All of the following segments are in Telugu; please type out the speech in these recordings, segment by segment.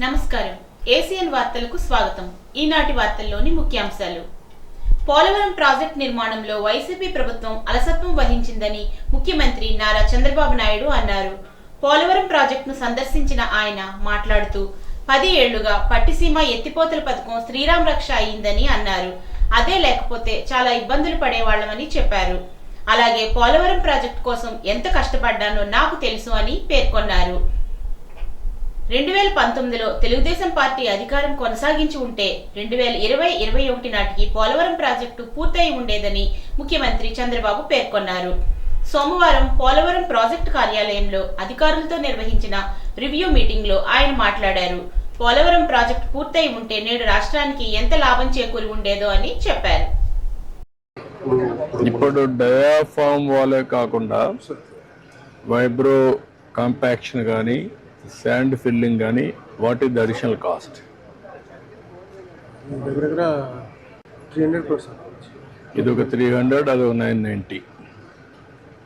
నమస్కారం. ఏసియన్ వార్తలకు స్వాగతం. ఈనాటి వార్తల్లోని ముఖ్యాంశాలు. పోలవరం ప్రాజెక్టు నిర్మాణంలో వైసీపీ ప్రభుత్వం అలసత్వం వహించిందని ముఖ్యమంత్రి నారా చంద్రబాబు నాయుడు అన్నారు. పోలవరం ప్రాజెక్టును సందర్శించిన ఆయన మాట్లాడుతూ 10 ఏళ్లుగా పట్టిసీమ ఎత్తిపోతల పథకం శ్రీరామ రక్ష అయిందని అన్నారు. అదే లేకపోతే చాలా ఇబ్బందులు పడేవాళ్లమని చెప్పారు. అలాగే పోలవరం ప్రాజెక్టు కోసం ఎంత కష్టపడ్డానో నాకు తెలుసు అని పేర్కొన్నారు. 2019లో తెలుగుదేశం పార్టీ అధికారం కొనసాగించి ఉంటే 2020-21 నాటికి పోలవరం ప్రాజెక్టు పూర్తయి ఉండేదని ముఖ్యమంత్రి చంద్రబాబు పేర్కొన్నారు. సోమవారం పోలవరం ప్రాజెక్టు కార్యాలయంలో అధికారులతో నిర్వహించిన రివ్యూ మీటింగ్ లో ఆయన మాట్లాడారు. పోలవరం ప్రాజెక్టు పూర్తయి ఉంటే నేడు రాష్ట్రానికి ఎంత లాభం చేకూరి ఉండేదో అని చెప్పారు. ఇప్పుడు డయాఫామ్ వాలే కాకుండా వైబ్రో కాంపాక్షన్ కానీ శాండ్ ఫిల్లింగ్ కానీ what is the additional cost? దగ్గర 300 crores. ఇది ఒక 300, అది ఒక 990,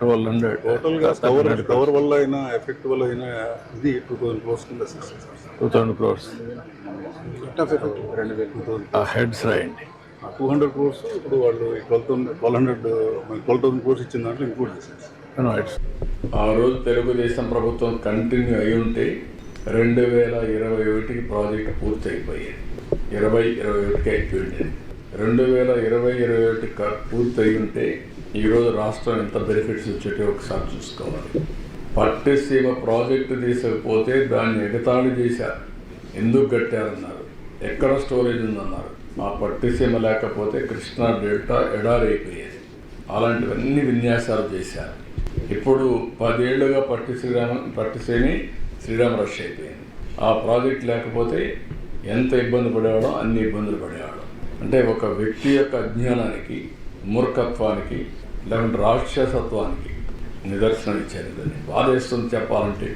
1200. టోటల్గా కవర్ వల్ల అయినా ఎఫెక్ట్ వల్ల అయినా ఇది 2000 crores కింద 2000 crores హెడ్స్ రాయండి. 200 crores ఇప్పుడు వాళ్ళు 12,000 crores ఇచ్చిన దాంట్లో ఇంక్లూడ్ చేశారు. ఆ రోజు తెలుగుదేశం ప్రభుత్వం కంటిన్యూ అయి ఉంటే 2021కి ప్రాజెక్ట్ పూర్తి అయిపోయేది. 2021కి అయిపోయింది. 2020-21 పూర్తి అయి ఉంటే ఈరోజు రాష్ట్రం ఎంత బెనిఫిట్స్ వచ్చేటో ఒకసారి చూసుకోవాలి. పట్టిసీమ ప్రాజెక్టు తీసుకపోతే దాన్ని ఎగతాళి చేశారు. ఎందుకు కట్టారన్నారు, ఎక్కడ స్టోరేజ్ ఉందన్నారు. ఆ పట్టిసీమ లేకపోతే కృష్ణా డెల్టా ఎడారైపోయేది. అలాంటివన్నీ విన్యాసాలు చేశారు. ఇప్పుడు 10 ఏళ్లుగా పట్టిసీమి శ్రీరామ రక్ష అయిపోయింది. ఆ ప్రాజెక్ట్ లేకపోతే ఎంత ఇబ్బంది పడేవాడో అన్ని ఇబ్బందులు పడేవాడు. అంటే ఒక వ్యక్తి యొక్క అజ్ఞానానికి, మూర్ఖత్వానికి, లేకుంటే రాక్షసత్వానికి నిదర్శనం ఇచ్చేది. బాధేస్తుంది చెప్పాలంటే,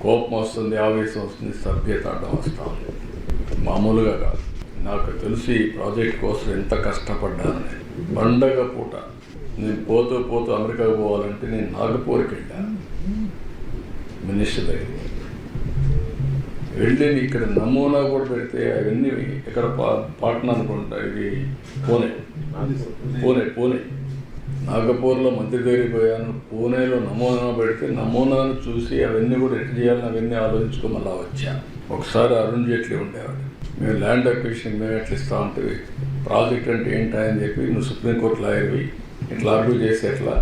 కోపం వస్తుంది, ఆవేశం వస్తుంది, సభ్యత అడ్డం వస్తుంది. మామూలుగా కాదు. నాకు తెలిసి ఈ ప్రాజెక్ట్ కోసం ఎంత కష్టపడ్డానని. పండగ పూట నేను పోతూ అమెరికాకు పోవాలంటే నేను నాగపూర్కి వెళ్ళాను. మినిస్టర్ దగ్గరికి వెళ్ళి ఇక్కడ నమూనా కూడా పెడితే అవన్నీ ఇక్కడ పాట్నా అనుకుంటా, ఇది పూణే నాగపూర్లో మంత్రి దగ్గరికి పోయాను. పూణేలో నమూనా పెడితే నమూనాను చూసి అవన్నీ కూడా ఎట్లా చేయాలని అవన్నీ ఆలోచించుకో మళ్ళా వచ్చాను. ఒకసారి అరుణ్ జైట్లీ ఉండేవాడు. మేము ల్యాండ్ అక్విజిషన్ మేము ఎట్లా ఇస్తా ఉంటే ప్రాజెక్ట్ అంటే ఏంటని చెప్పి నువ్వు సుప్రీంకోర్టు లాయర్వి ఇట్లా ఆర్గ్యూ చేసి ఎట్లా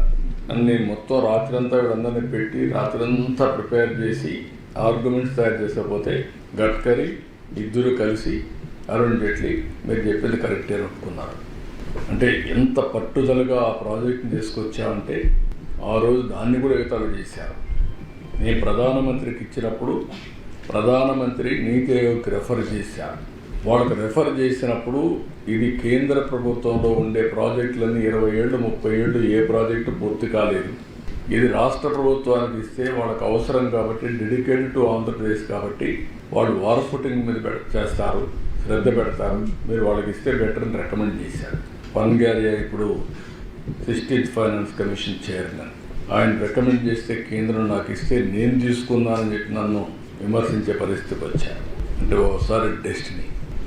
అన్ని మొత్తం రాత్రంతా వీళ్ళందరినీ పెట్టి రాత్రంతా ప్రిపేర్ చేసి ఆర్గ్యుమెంట్స్ తయారు చేసకపోతే గడ్కరీ ఇద్దరు కలిసి అరుణ్ జైట్లీ మీరు చెప్పింది కరెక్టే అని ఒప్పుకున్నారు. అంటే ఎంత పట్టుదలగా ఆ ప్రాజెక్ట్ని తీసుకొచ్చామంటే ఆ రోజు దాన్ని కూడా ఎగతాళి చేశారు. నేను ప్రధానమంత్రికి ఇచ్చినప్పుడు ప్రధానమంత్రి నీతి ఆయోగ్కి రెఫర్ చేశారు. వాళ్ళకి రెఫర్ చేసినప్పుడు ఇది కేంద్ర ప్రభుత్వంలో ఉండే ప్రాజెక్టులన్నీ 20 ఏళ్ళు 30 ఏళ్ళు ఏ ప్రాజెక్టు పూర్తి కాలేదు. ఇది రాష్ట్ర ప్రభుత్వానికి ఇస్తే వాళ్ళకి అవసరం కాబట్టి, డెడికేటెడ్ టు ఆంధ్రప్రదేశ్ కాబట్టి వాళ్ళు వార్ ఫుటింగ్ మీద చేస్తారు, శ్రద్ధ పెడతారు, మీరు వాళ్ళకి ఇస్తే బెటర్ అని రికమెండ్ చేశారు. పన్గారియా ఇప్పుడు 16th ఫైనాన్స్ కమిషన్ చైర్మన్, ఆయన రికమెండ్ చేస్తే కేంద్రం నాకు ఇస్తే నేను తీసుకున్నానని చెప్పి నన్ను విమర్శించే పరిస్థితికి వచ్చారు. అంటే ఒకసారి డెస్టినీ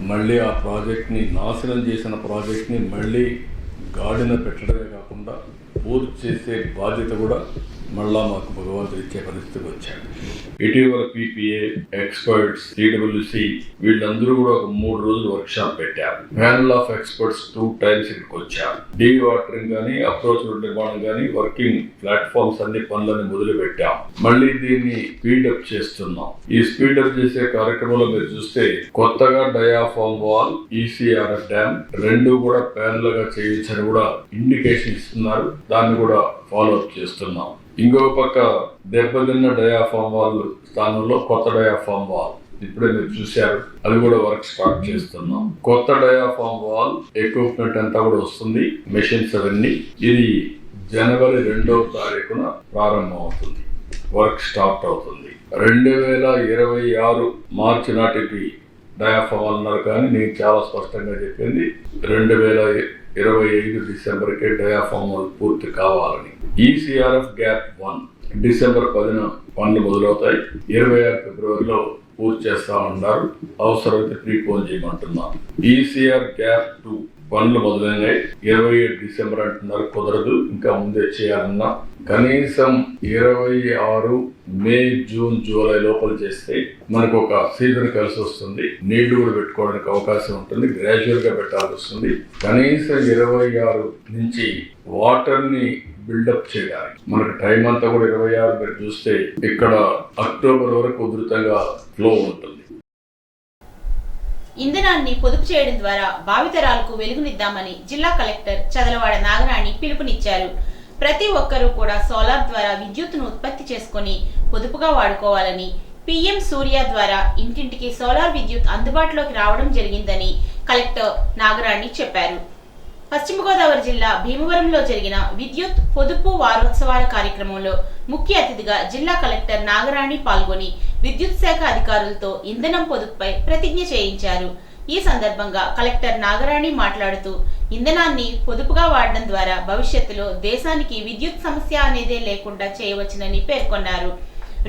మళ్ళీ ఆ ప్రాజెక్ట్ని నాశనం చేసిన ప్రాజెక్ట్ని మళ్ళీ గాడిన పెట్టడమే కాకుండా పూర్తి చేసే బాధ్యత కూడా మళ్ళా మాకు భగవంతుడు ఇచ్చే పరిస్థితికి వచ్చాడు. ఇటీవల PPA ఎక్స్పర్ట్స్, CWC వీళ్ళందరూ కూడా ఒక 3 రోజులు వర్క్షాప్ పెట్టారు. ప్యానల్ ఆఫ్ ఎక్స్పర్ట్స్ 2 times ఇక్కడికి వచ్చారు. డీ వాటరింగ్ కానీ, అప్రోచ్ రోడ్ నిర్మాణం కానీ, వర్కింగ్ ప్లాట్ఫామ్స్ అన్ని పనులని మొదలు పెట్టాం. మళ్ళీ దీన్ని స్పీడప్ చేస్తున్నాం. ఈ స్పీడప్ చేసే కార్యక్రమంలో మీరు చూస్తే కొత్తగా డయాఫామ్ వాల్, ECRF డ్యామ్ 2 కూడా ప్యానల్ గా చేయొచ్చని కూడా ఇండికేషన్ ఇస్తున్నారు. దాన్ని కూడా ఫాలో అప్ చేస్తున్నాం. ఇంకో పక్క దెబ్బతిన్న డయాఫామ్ వాల్ స్థానంలో కొత్త డయాఫామ్ వాల్ ఇప్పుడే మీరు చూశారు, అది కూడా వర్క్ స్టార్ట్ చేస్తున్నాం. కొత్త డయాఫామ్ వాల్ ఎక్విప్మెంట్ అంతా కూడా వస్తుంది, మెషిన్స్ అవన్నీ. ఇది జనవరి 2వ తారీఖున ప్రారంభం అవుతుంది, వర్క్ స్టార్ట్ అవుతుంది. 2026 మార్చి నాటికి డయాఫామ్ వాల్ అన్నారు, కానీ నేను చాలా స్పష్టంగా చెప్పింది 2025 డిసెంబర్కే డయాఫామ్ వాల్ పూర్తి కావాలని. ECRF గ్యాప్ 1 డిసెంబర్ 10న పనులు మొదలవుతాయి. 26 ఫిబ్రవరిలో పూర్తి చేస్తా ఉన్నారు. అవసరమైతే ప్రీపోన్ చేయమంటున్నాం. ఈసీఆర్ గ్యాప్ 2 పనులు మొదలైనాయి. 27 డిసెంబర్ అంటున్నారు, కుదరదు, ఇంకా ముందే చేయాలన్నా కనీసం 26 మే, జూన్, జూలై లోపల చేస్తే మనకు ఒక సీజన్ కలిసి వస్తుంది. నీళ్లు కూడా పెట్టుకోవడానికి అవకాశం ఉంటుంది. గ్రాడ్యువల్ గా పెట్టాల్సి వస్తుంది. కనీసం 26 నుంచి వాటర్ ని బిల్డప్ చేయడానికి మనకు టైం అంతా కూడా 26 మీరు చూస్తే ఇక్కడ అక్టోబర్ వరకు ఉధృతంగా ఫ్లో ఉంటుంది. ఇంధనాన్ని పొదుపు చేయడం ద్వారా భావితరాలకు వెలుగునిద్దామని జిల్లా కలెక్టర్ చదలవాడ నాగరాణి పిలుపునిచ్చారు. ప్రతి ఒక్కరూ కూడా సోలార్ ద్వారా విద్యుత్తును ఉత్పత్తి చేసుకుని పొదుపుగా వాడుకోవాలని, పీఎం సూర్య ద్వారా ఇంటింటికి సోలార్ విద్యుత్ అందుబాటులోకి రావడం జరిగిందని కలెక్టర్ నాగరాణి చెప్పారు. పశ్చిమ గోదావరి జిల్లా భీమవరంలో జరిగిన విద్యుత్ పొదుపు వారోత్సవాల కార్యక్రమంలో ముఖ్య అతిథిగా జిల్లా కలెక్టర్ నాగరాణి పాల్గొని విద్యుత్ శాఖ అధికారులతో ఇంధనం పొదుపుపై ప్రతిజ్ఞ చేయించారు. ఈ సందర్భంగా కలెక్టర్ నాగరాణి మాట్లాడుతూ ఇంధనాన్ని పొదుపుగా వాడడం ద్వారా భవిష్యత్తులో దేశానికి విద్యుత్ సమస్య అనేదే లేకుండా చేయవచ్చునని పేర్కొన్నారు.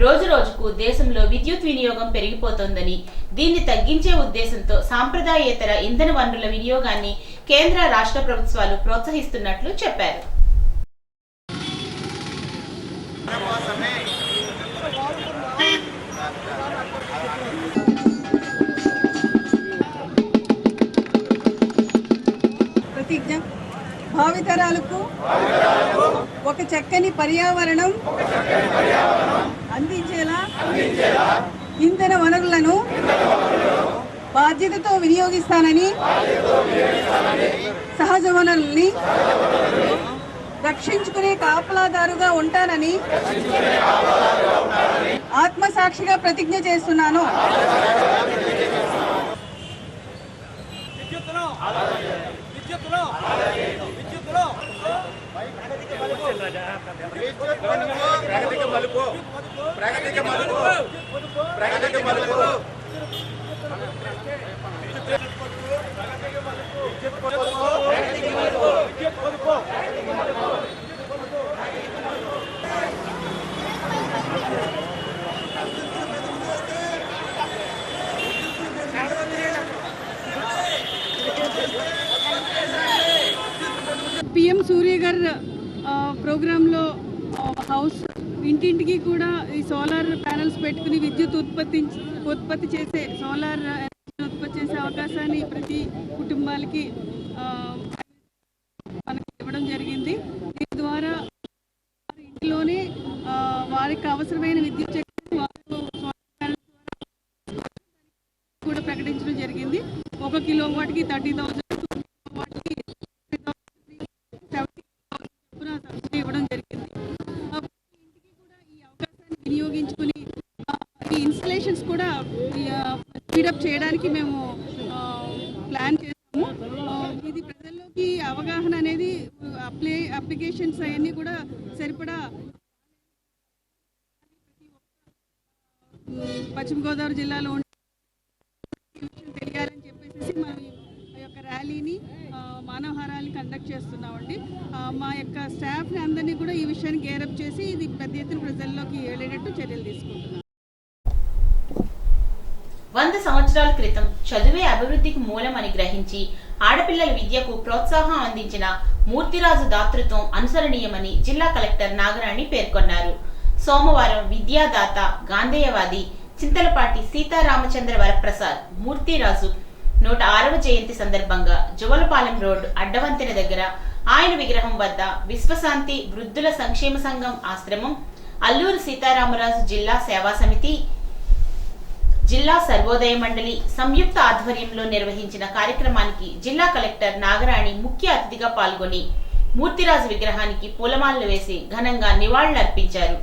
రోజు రోజుకు దేశంలో విద్యుత్ వినియోగం పెరిగిపోతోందని, దీన్ని తగ్గించే ఉద్దేశంతో సాంప్రదాయేతర ఇంధన వనరుల వినియోగాన్ని కేంద్ర, రాష్ట్ర ప్రభుత్వాలు ప్రోత్సహిస్తున్నట్లు చెప్పారు. ప్రతిజ్ఞ భావితరాలకు ఒక చక్కని పర్యావరణం అందించేలా ఇంధన వనరులను బాధ్యతతో వినియోగిస్తానని, సహజ వనరుల్ని రక్షించుకునే కాపలాదారుగా ఉంటానని ఆత్మసాక్షిగా ప్రతిజ్ఞ చేస్తున్నాను. పిఎం సూర్య గారి ప్రోగ్రాంలో హౌస్ ఇంటింటికి కూడా ఈ సోలార్ ప్యానెల్స్ పెట్టుకుని విద్యుత్ ఉత్పత్తి చేసే సోలార్ ఉత్పత్తి చేసే అవకాశాన్ని ప్రతి కుటుంబాలకి మనకి ఇవ్వడం జరిగింది. దీని ద్వారా ఇంట్లోనే వారికి అవసరమైన విద్యుత్ శక్తిని సోలార్ ప్యానెల్స్ కూడా ప్రకటించడం జరిగింది. 1 కిలోవాట్కి 30,000, ఇవ్వడం జరిగింది. ఇంటికి కూడా ఈ అవకాశాన్ని వినియోగించుకుని ఈ ఇన్స్టలేషన్స్ కూడా స్పీడప్ చేయడానికి మేము ప్లాన్ చేస్తాము. ఇది ప్రజల్లోకి అవగాహన అనేది అప్లికేషన్స్ అవన్నీ కూడా సరిపడా పశ్చిమ గోదావరి జిల్లాలో తెలియాలని చెప్పేసి మేము ఈ యొక్క ర్యాలీని, మానవహారాన్ని కండక్ట్ చేస్తున్నామండి. మా యొక్క స్టాఫ్ని అందరినీ కూడా ఈ విషయాన్ని గేరప్ చేసి ఇది పెద్ద ఎత్తున ప్రజల్లోకి వెళ్ళేటట్టు చర్యలు తీసుకుంటున్నాం. 100 సంవత్సరాల క్రితం చదువే అభివృద్ధికి మూలమని గ్రహించి ఆడపిల్లల విద్యకు ప్రోత్సాహం అందించిన మూర్తిరాజు దాతృత్వం అనుసరణీయమని జిల్లా కలెక్టర్ నాగరాణి పేర్కొన్నారు. సోమవారం విద్యాదాత, గాంధేయవాది చింతలపాటి సీతారామచంద్ర వరప్రసాద్ మూర్తిరాజు 106వ జయంతి సందర్భంగా జువలపాలెం రోడ్ అడ్డవంతెన దగ్గర ఆయన విగ్రహం వద్ద విశ్వశాంతి వృద్ధుల సంక్షేమ సంఘం ఆశ్రమం, అల్లూరు సీతారామరాజు జిల్లా సేవా సమితి, జిల్లా సర్వోదయ మండలి సంయుక్త ఆధ్వర్యంలో నిర్వహించిన కార్యక్రమానికి జిల్లా కలెక్టర్ నాగరాణి ముఖ్య అతిథిగా పాల్గొని మూర్తిరాజు విగ్రహానికి పూలమాలలు వేసి ఘనంగా నివాళులర్పించారు.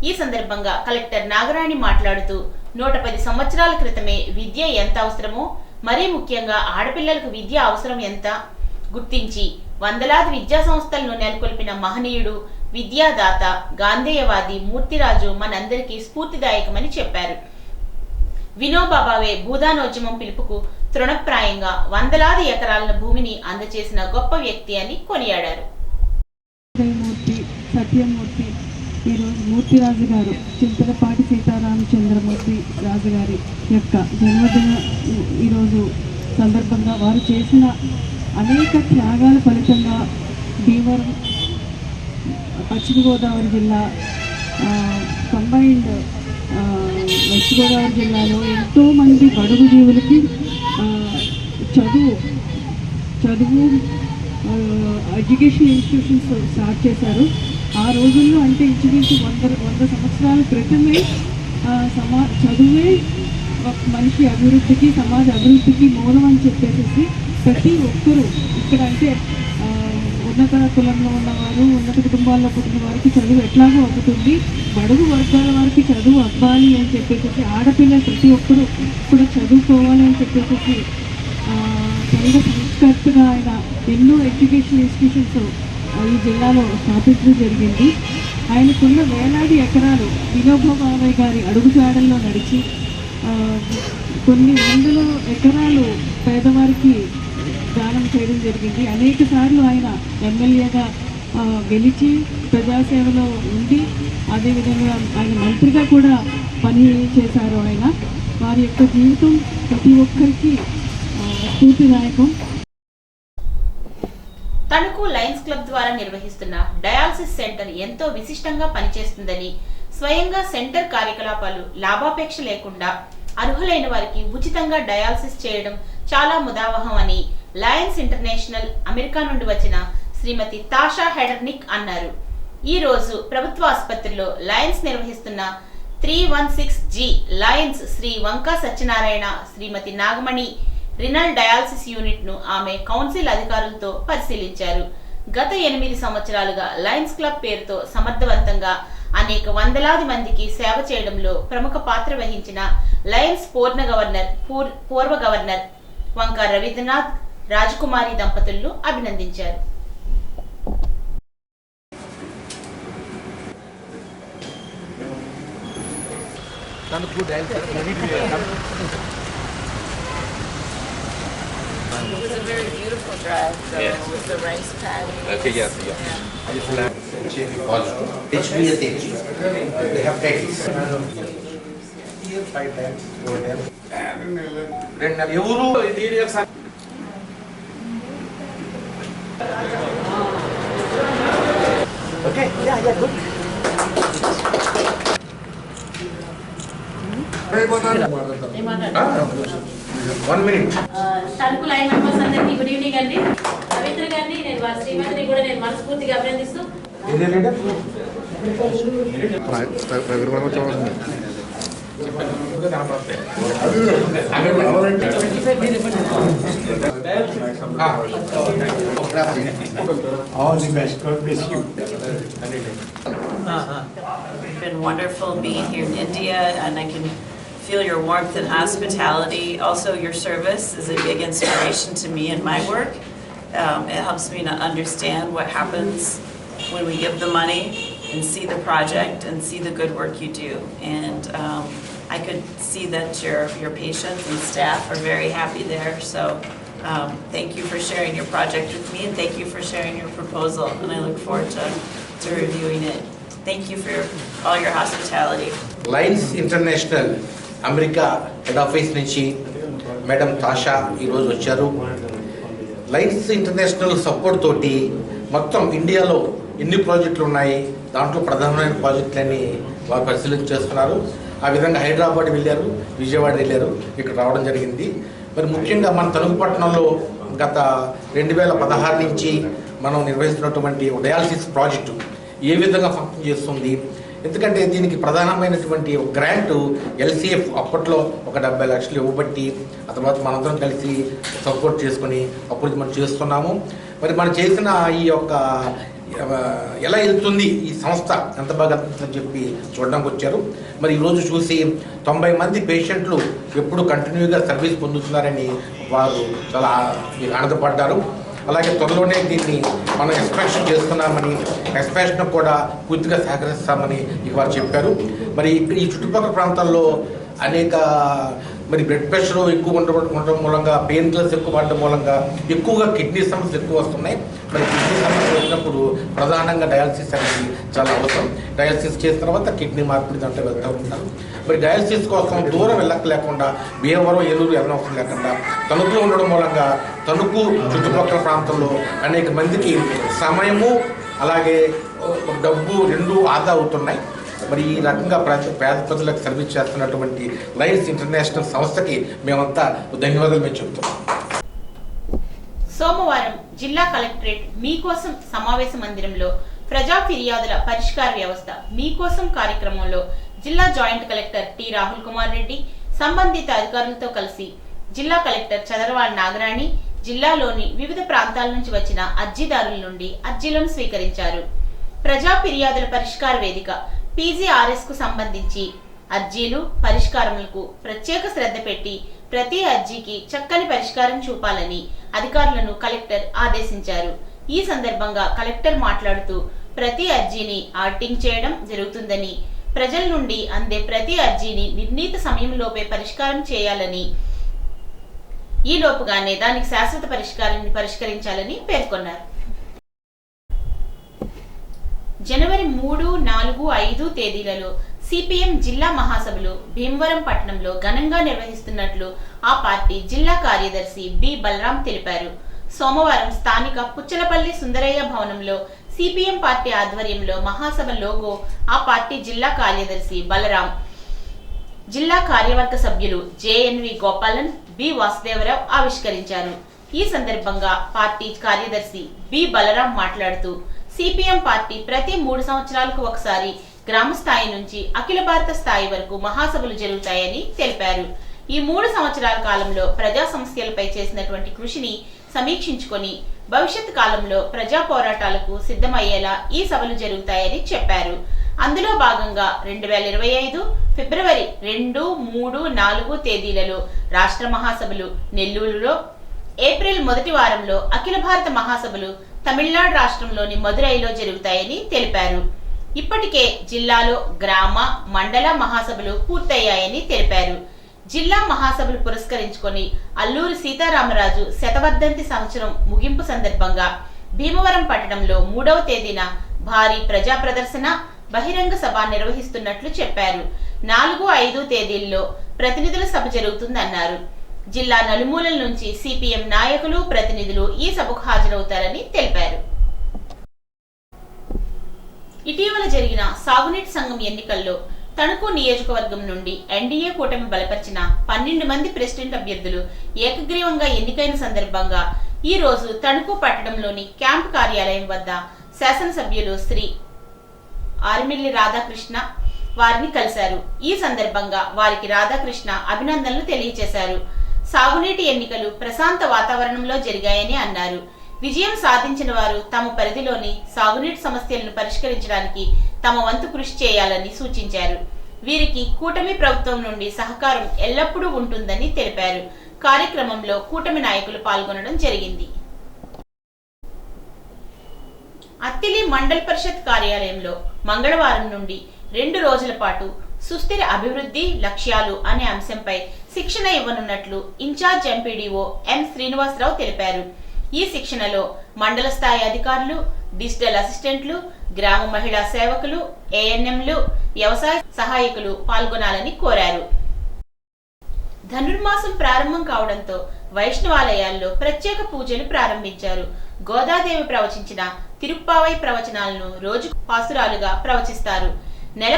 ఈ సందర్భంగా కలెక్టర్ నాగరాణి మాట్లాడుతూ 110 సంవత్సరాల క్రితమే విద్య ఎంత అవసరమో, మరీ ముఖ్యంగా ఆడపిల్లలకు విద్య అవసరం ఎంత గుర్తించి వందలాది విద్యా సంస్థలను నెలకొల్పిన మహనీయుడు, విద్యాదాత, గాంధేయవాది మూర్తిరాజు మనందరికీ స్ఫూర్తిదాయకమని చెప్పారు. వినోబాబావే భూదానోద్యమం పిలుపుకు తృణప్రాయంగా వందలాది ఎకరాల భూమిని అందచేసిన గొప్ప వ్యక్తి అని కొనియాడారు. సత్యమూర్తి ఈరోజు మూర్తిరాజు గారు, చింతలపాటి సీతారామచంద్రమూర్తి రాజు గారి యొక్క జన్మదిన ఈరోజు సందర్భంగా వారు చేసిన అనేక త్యాగాల ఫలితంగా భీమవరం, పశ్చిమ గోదావరి జిల్లా, కంబైన్డ్ వెస్ట్ గోదావరి జిల్లాలో ఎంతోమంది బడుగు జీవులకి చదువు ఎడ్యుకేషన్ ఇన్స్టిట్యూషన్స్ స్టార్ట్ చేశారు. ఆ రోజుల్లో అంటే ఇంచుమించు 100 సంవత్సరాల క్రితమే చదువే మనిషి అభివృద్ధికి, సమాజ అభివృద్ధికి మూలం అని చెప్పేసి ప్రతి ఒక్కరూ ఇక్కడ అంటే ఉన్నత కులంలో ఉన్నవారు, ఉన్నత కుటుంబాల్లో పుట్టిన వారికి చదువు ఎట్లాగో అవుతుంది, బడుగు వర్గాల వారికి చదువు అవ్వాలి అని చెప్పేసి, ఆడపిల్లలు ప్రతి ఒక్కరూ కూడా చదువుకోవాలి అని చెప్పేసి సంఘ సంస్కర్తగా ఆయన ఎన్నో ఎడ్యుకేషన్ ఇన్స్టిట్యూషన్స్ ఈ జిల్లాలో స్థాపించడం జరిగింది. ఆయనకున్న వేలాది ఎకరాలు వినోబాబాయ్ గారి అడుగుజాడల్లో నడిచి కొన్ని వందల ఎకరాలు పేదవారికి దానం చేయడం జరిగింది. అనేక సార్లు ఆయన ఎమ్మెల్యేగా గెలిచి ప్రజాసేవలో ఉండి, అదేవిధంగా ఆయన మంత్రిగా కూడా పని చేశారు. ఆయన వారి యొక్క జీవితం ప్రతి ఒక్కరికి స్ఫూర్తిదాయకం. తణుకు లయన్స్ క్లబ్ ద్వారా నిర్వహిస్తున్న డయాలసిస్ సెంటర్ ఎంతో విశిష్టంగా పనిచేస్తుందని, స్వయంగా సెంటర్ కార్యకలాపాలు లాభాపేక్ష లేకుండా అర్హులైన వారికి ఉచితంగా డయాలసిస్ చేయడం చాలా ముదావహం అని లయన్స్ ఇంటర్నేషనల్ అమెరికా నుండి వచ్చిన శ్రీమతి తాషా హెడర్నిక్ అన్నారు. ఈ రోజు ప్రభుత్వ ఆసుపత్రిలో లయన్స్ నిర్వహిస్తున్న 316G లయన్స్ శ్రీ వంకా సత్యనారాయణ శ్రీమతి నాగమణి రినల్ డయాలసిస్ యూనిట్ ను ఆమె కౌన్సిల్ అధికారులతో పరిశీలించారు. గత 8 సంవత్సరాలుగా లయన్స్ క్లబ్ పేరుతో సమర్థవంతంగా అనేక వందలాది మందికి సేవ చేయడంలో ప్రముఖ పాత్ర వహించిన లయన్స్ పూర్వ గవర్నర్ వంకా రవీంద్రనాథ్ రాజకుమారి దంపతులను అభినందించారు. It was a very beautiful drive, though, yes. With the rice paddy. Okay, yes, yeah. HBSH. They have titles. Here 5 times over there. Then Euro. Okay, yeah, good. One minute. Tanuku line members అందరికీ గుడ్ ఈవినింగ్ అండి. రవీంద్ర గారిని నేను వారి శ్రీమతిని కూడా నేను మనస్ఫూర్తిగా అభినందిస్తూ It's been wonderful being here in India, and I can feel your warmth and hospitality. Also, your service is a big inspiration to me in my work. It helps me to understand what happens when we give the money and see the project and see the good work you do. And I could see that your patients and staff are very happy there. So thank you for sharing your project with me, and thank you for sharing your proposal. And I look forward to reviewing it. Thank you for all your hospitality. Lines International America head office నుంచి మేడం తాషా ఈరోజు వచ్చారు. లైన్స్ ఇంటర్నేషనల్ సపోర్ట్ తోటి మొత్తం ఇండియాలో ఎన్ని ప్రాజెక్టులు ఉన్నాయి, దాంట్లో ప్రధానమైన ప్రాజెక్టులన్నీ వారు పరిశీలన చేస్తున్నారు. ఆ విధంగా హైదరాబాద్ వెళ్ళారు, విజయవాడ వెళ్ళారు, ఇక్కడ రావడం జరిగింది. మరి ముఖ్యంగా మన తణుకు పట్టణంలో గత 2016 నుంచి మనం నిర్వహిస్తున్నటువంటి డయాలసిస్ ప్రాజెక్టు ఏ విధంగా ఫంక్షన్ చేస్తుంది, ఎందుకంటే దీనికి ప్రధానమైనటువంటి ఒక గ్రాంట్ ఎల్సిఎఫ్ అప్పట్లో ఒక 70 లక్షలు ఇవ్వబట్టి ఆ తర్వాత మనందరం కలిసి సపోర్ట్ చేసుకుని అప్పుడు మనం చేస్తున్నాము. మరి మనం చేసిన ఈ యొక్క ఎలా వెళ్తుంది ఈ సంస్థ, ఎంత బాగా అని చెప్పి చూడడానికి వచ్చారు. మరి ఈరోజు చూసి 90 మంది పేషెంట్లు ఎప్పుడు కంటిన్యూగా సర్వీస్ పొందుతున్నారని వారు చాలా ఆనందపడ్డారు. అలాగే త్వరలోనే దీన్ని మనం ఎక్స్పాన్షన్ చేస్తున్నామని, ఎక్స్పాన్షన్ కూడా పూర్తిగా సహకరిస్తామని వారు చెప్పారు. మరి ఈ చుట్టుపక్కల ప్రాంతాల్లో అనేక మరి బ్లడ్ ప్రెషర్ ఎక్కువ ఉండడం మూలంగా, పెయిన్ కిల్లర్స్ ఎక్కువ పడడం మూలంగా ఎక్కువగా కిడ్నీ సమస్యలు ఎక్కువ వస్తున్నాయి. మరి కిడ్నీ సమస్యలు వచ్చినప్పుడు ప్రధానంగా డయాలసిస్ అనేది చాలా అవసరం. డయాలసిస్ చేసిన తర్వాత కిడ్నీ మార్పిడి దాంట్లో వెళ్తూ ఉంటారు. మరి డయాలసిస్ కోసం దూరం లేకుండా భీమవరం, ఏలూరు వెళ్ళనవసరం లేకుండా తణుకులో ఉండడం మూలంగా తణుకు చుట్టుపక్కల ప్రాంతంలో అనేక మందికి సమయము అలాగే డబ్బు రెండు ఆదా అవుతున్నాయి. మరి ఈ రకంగా పేద ప్రజలకు సర్వీస్ చేస్తున్నటువంటి లైన్స్ ఇంటర్నేషనల్ సంస్థకి మేమంతా ధన్యవాదాలు మేము చెబుతున్నాం. సోమవారం జిల్లా కలెక్టరేట్ మీకోసం సమావేశ మందిరంలో ప్రజా ఫిర్యాదుల పరిష్కార వ్యవస్థ మీకోసం కార్యక్రమంలో జిల్లా joint collector T Rahul Kumar Reddy సంబంధిత అధికారులతో కలిసి జిల్లా కలెక్టర్ చదరవాడ నాగరాణి జిల్లాలోని వివిధ ప్రాంతాల నుంచి వచ్చిన అర్జీదారుల నుండి అర్జీలను స్వీకరించారు. ప్రజా ఫిర్యాదుల పరిష్కార వేదిక PGRS కు సంబంధించి అర్జీలు పరిష్కారములకు ప్రత్యేక శ్రద్ధ పెట్టి ప్రతి అర్జీకి చక్కని పరిష్కారం చూపాలని అధికారులను కలెక్టర్ ఆదేశించారు. ఈ సందర్భంగా కలెక్టర్ మాట్లాడుతూ ప్రతి అర్జీని ఆడిటింగ్ చేయడం జరుగుతుందని, ప్రజల నుండి అందే ప్రతి అర్జీని నిర్ణీత సమయంలోపే పరిష్కారం చేయాలని, ఈ లోపుగానే దానికి శాశ్వత పరిష్కారాన్ని పరిష్కరించాలని పేర్కొన్నారు. జనవరి 3, 4, 5 తేదీలలో CPM జిల్లా మహాసభలు భీమవరం పట్టణంలో ఘనంగా నిర్వహిస్తున్నట్లు ఆ పార్టీ జిల్లా కార్యదర్శి బి బలరాం తెలిపారు. సోమవారం స్థానిక పుచ్చలపల్లి సుందరయ్య భవనంలో CPM పార్టీ ఆధ్వర్యంలో మహాసభ లోగో ఆ పార్టీ జిల్లా కార్యదర్శి బలరాం, జిల్లా కార్యవర్గ సభ్యులు JNV గోపాలన్, బి వాసుదేవరావు ఆవిష్కరించారు. ఈ సందర్భంగా పార్టీ కార్యదర్శి బి బలరాం మాట్లాడుతూ CPM పార్టీ ప్రతి 3 సంవత్సరాలకు ఒకసారి గ్రామ స్థాయి నుంచి అఖిల భారత స్థాయి వరకు మహాసభలు జరుగుతాయని తెలిపారు. ఈ 3 సంవత్సరాల కాలంలో ప్రజా సమస్యలపై చేసినటువంటి కృషిని సమీక్షించుకొని భవిష్యత్ కాలంలో ప్రజా పోరాటాలకు సిద్ధమయ్యేలా ఈ సభలు జరుగుతాయని చెప్పారు. అందులో భాగంగా 2025 ఫిబ్రవరి 2, 3, 4 తేదీలలో రాష్ట్ర మహాసభలు నెల్లూరులో, ఏప్రిల్ మొదటి వారంలో అఖిల భారత మహాసభలు తమిళనాడు రాష్ట్రంలోని మదురైలో జరుగుతాయని తెలిపారు. ఇప్పటికే జిల్లాలో గ్రామ, మండల మహాసభలు పూర్తయ్యాయని తెలిపారు. జిల్లా మహాసభలు పురస్కరించుకొని అల్లూరి సీతారామరాజు శతవర్ధంతి సంవత్సరం ముగింపు సందర్భంగా భీమవరం పట్టణంలో 3వ తేదీన భారీ ప్రజా ప్రదర్శన, బహిరంగ సభ నిర్వహిస్తున్నట్లు చెప్పారు. 4, 5 తేదీల్లో ప్రతినిధుల సభ జరుగుతుందన్నారు. జిల్లా నలుమూలల నుంచి CPM నాయకులు, ప్రతినిధులు ఈ సభకు హాజరవుతారని తెలిపారు. ఇటీవల జరిగిన సాగునీటి సంఘం ఎన్నికల్లో తణుకు నియోజకవర్గం నుండి NDA కూటమి బలపరిచిన 12 మంది ప్రెసిడెంట్ అభ్యర్థులు ఏకగ్రీవంగా ఎన్నికైన సందర్భంగా ఈ రోజు తణుకు పట్టణంలోని క్యాంప్ కార్యాలయం వద్ద శాసనసభ్యులు శ్రీ ఆర్మిల్లి రాధాకృష్ణ వారిని కలిశారు. ఈ సందర్భంగా వారికి రాధాకృష్ణ అభినందనలు తెలియజేశారు. సాగునీటి ఎన్నికలు ప్రశాంత వాతావరణంలో జరిగాయని అన్నారు. విజయం సాధించిన వారు తమ పరిధిలోని సాగునీటి సమస్యలను పరిష్కరించడానికి తమ వంతు కృషి చేయాలని సూచించారు. వీరికి కూటమి ప్రభుత్వం నుండి సహకారం ఎల్లప్పుడూ ఉంటుందని తెలిపారు. కార్యక్రమంలో కూటమి నాయకులు పాల్గొనడం జరిగింది. అత్తిలి మండల పరిషత్ కార్యాలయంలో మంగళవారం నుండి 2 రోజుల పాటు సుస్థిర అభివృద్ధి లక్ష్యాలు అనే అంశంపై శిక్షణ ఇవ్వనున్నట్లు ఇన్ఛార్జ్ ఎంపీడీఓ ఎం శ్రీనివాసరావు తెలిపారు. ఈ శిక్షణలో మండల స్థాయి అధికారులు, డిజిటల్ అసిస్టెంట్లు, గ్రామ మహిళా సేవకులు, ANMలు, వ్యవసాయ సహాయకులు పాల్గొనాలని కోరారు. ధనుర్మాసం ప్రారంభం కావడంతో వైష్ణవాలయాల్లో ప్రత్యేక పూజలు ప్రారంభించారు. గోదాదేవి ప్రవచించిన తిరుప్పావై ప్రవచనాలను రోజు పాసురాలుగా ప్రవచిస్తారు. నెల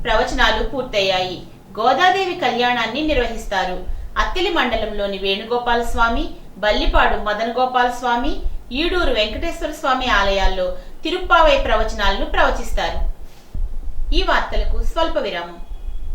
ప్రవచనాలు పూర్తయ్యాయి. గోదాదేవి కళ్యాణాన్ని నిర్వహిస్తారు. అత్తిలి మండలంలోని వేణుగోపాల స్వామి, బల్లిపాడు మదన గోపాల స్వామి, ఈడూరు వెంకటేశ్వర స్వామి ఆలయాల్లో తిరుప్పావై ప్రవచనాలను ప్రవచిస్తారు. ఈ వార్తలకు స్వల్ప విరామం.